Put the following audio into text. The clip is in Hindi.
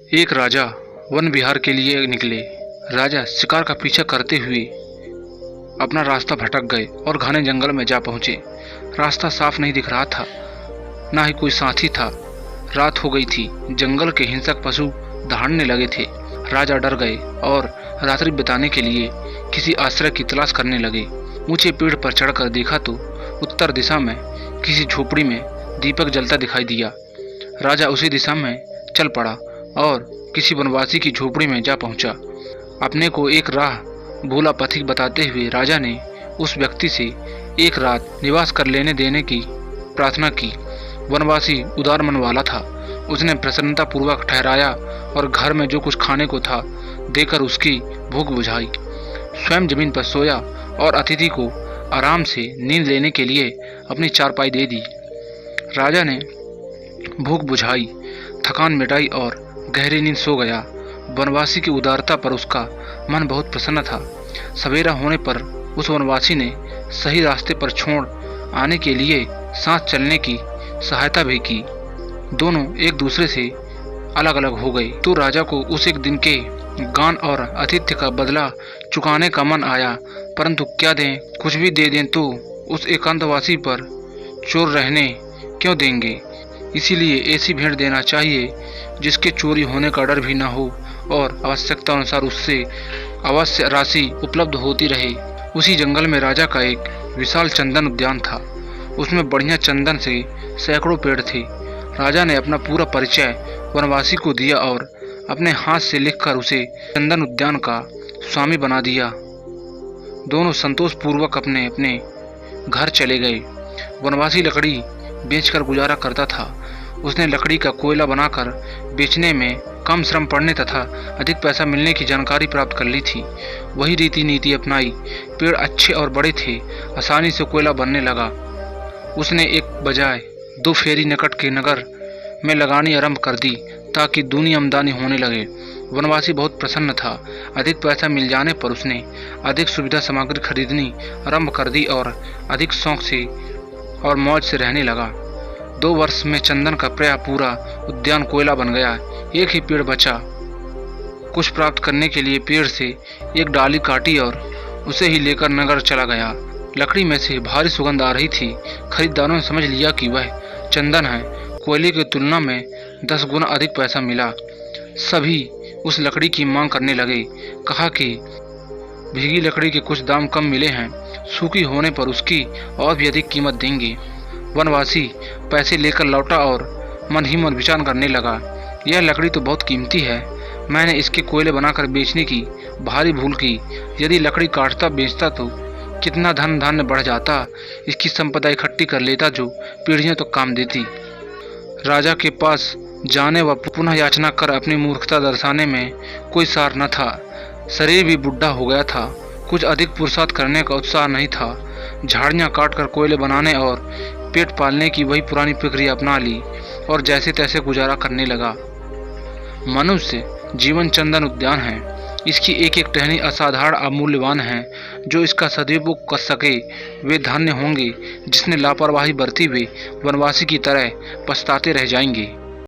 एक राजा वन विहार के लिए निकले। राजा शिकार का पीछा करते हुए अपना रास्ता भटक गए और घने जंगल में जा पहुंचे। रास्ता साफ नहीं दिख रहा था, ना ही कोई साथी था। रात हो गई थी, जंगल के हिंसक पशु दहाड़ने लगे थे। राजा डर गए और रात्रि बिताने के लिए किसी आश्रय की तलाश करने लगे। ऊंचे पेड़ पर चढ़कर देखा तो उत्तर दिशा में किसी झोपड़ी में दीपक जलता दिखाई दिया। राजा उसी दिशा में चल पड़ा और किसी वनवासी की झोपड़ी में जा पहुंचा। अपने को एक राह भूला पथिक बताते हुए राजा ने उस व्यक्ति से एक रात निवास कर लेने देने की प्रार्थना की। वनवासी उदार मन वाला था। उसने प्रसन्नता पूर्वक ठहराया और घर में जो कुछ खाने को था देकर उसकी भूख बुझाई। स्वयं जमीन पर सोया और अतिथि को आराम से नींद लेने के लिए अपनी चारपाई दे दी। राजा ने भूख बुझाई, थकान मिटाई और गहरी नींद सो गया। वनवासी की उदारता पर उसका मन बहुत प्रसन्न था। सवेरा होने पर उस वनवासी ने सही रास्ते पर छोड़ आने के लिए सांस चलने की सहायता भी की। दोनों एक दूसरे से अलग अलग हो गए तो राजा को उस एक दिन के गान और आतिथ्य का बदला चुकाने का मन आया, परंतु क्या दें, कुछ भी दे दें तो उस एकांतवासी पर चोर रहने क्यों देंगे। इसीलिए ऐसी भेंट देना चाहिए जिसके चोरी होने का डर भी न हो और आवश्यकता अनुसार उससे अवश्य राशि उपलब्ध होती रहे। उसी जंगल में राजा का एक विशाल चंदन उद्यान था। उसमें बढ़िया चंदन से सैकड़ों पेड़ थे। राजा ने अपना पूरा परिचय वनवासी को दिया और अपने हाथ से लिखकर उसे चंदन उद्यान का स्वामी बना दिया। दोनों संतोष पूर्वक अपने अपने घर चले गए। वनवासी लकड़ी बेचकर गुजारा करता था। उसने लकड़ी का कोयला बनाकर बेचने में कम श्रम पड़ने तथा अधिक पैसा मिलने की जानकारी प्राप्त कर ली थी। वही रीति नीति अपनाई। पेड़ अच्छे और बड़े थे, आसानी से कोयला बनने लगा। उसने एक बजाय दो फेरी निकट के नगर में लगानी आरंभ कर दी ताकि दूनी आमदनी होने लगे। वनवासी बहुत प्रसन्न था। अधिक पैसा मिल जाने पर उसने अधिक सुविधा सामग्री खरीदनी आरंभ कर दी और अधिक शौक से और मौज से रहने लगा। 2 वर्ष में चंदन का प्राय पूरा उद्यान कोयला बन गया। एक ही पेड़ बचा। कुछ प्राप्त करने के लिए पेड़ से एक डाली काटी और उसे ही लेकर नगर चला गया। लकड़ी में से भारी सुगंध आ रही थी। खरीदारों ने समझ लिया कि वह चंदन है। कोयले की तुलना में 10 गुना अधिक पैसा मिला। सभी उस लकड़ी की मांग करने लगे। कहा कि भीगी लकड़ी के कुछ दाम कम मिले हैं, सूखी होने पर उसकी और भी अधिक कीमत देंगे। वनवासी पैसे लेकर लौटा और मन ही मन विचार करने लगा, यह लकड़ी तो बहुत कीमती है। मैंने इसके कोयले बनाकर बेचने की भारी भूल की। यदि लकड़ी काटता बेचता तो कितना धन धान्य बढ़ जाता। इसकी संपदा इकट्ठी कर लेता जो पीढ़ियों तक काम देती। राजा के पास जाने व पुनः याचना कर अपनी मूर्खता दर्शाने में कोई सार न था। शरीर भी बुढ़ा हो गया था। कुछ अधिक पुरुषार्थ करने का उत्साह नहीं था। झाड़ियाँ काटकर कोयले बनाने और पेट पालने की वही पुरानी प्रक्रिया अपना ली और जैसे तैसे गुजारा करने लगा। मनुष्य जीवन चंदन उद्यान है। इसकी एक एक टहनी असाधारण अमूल्यवान है। जो इसका सदुपयोग कर सके वे धन्य होंगे। जिसने लापरवाही बरती वे वनवासी की तरह पछताते रह जाएंगे।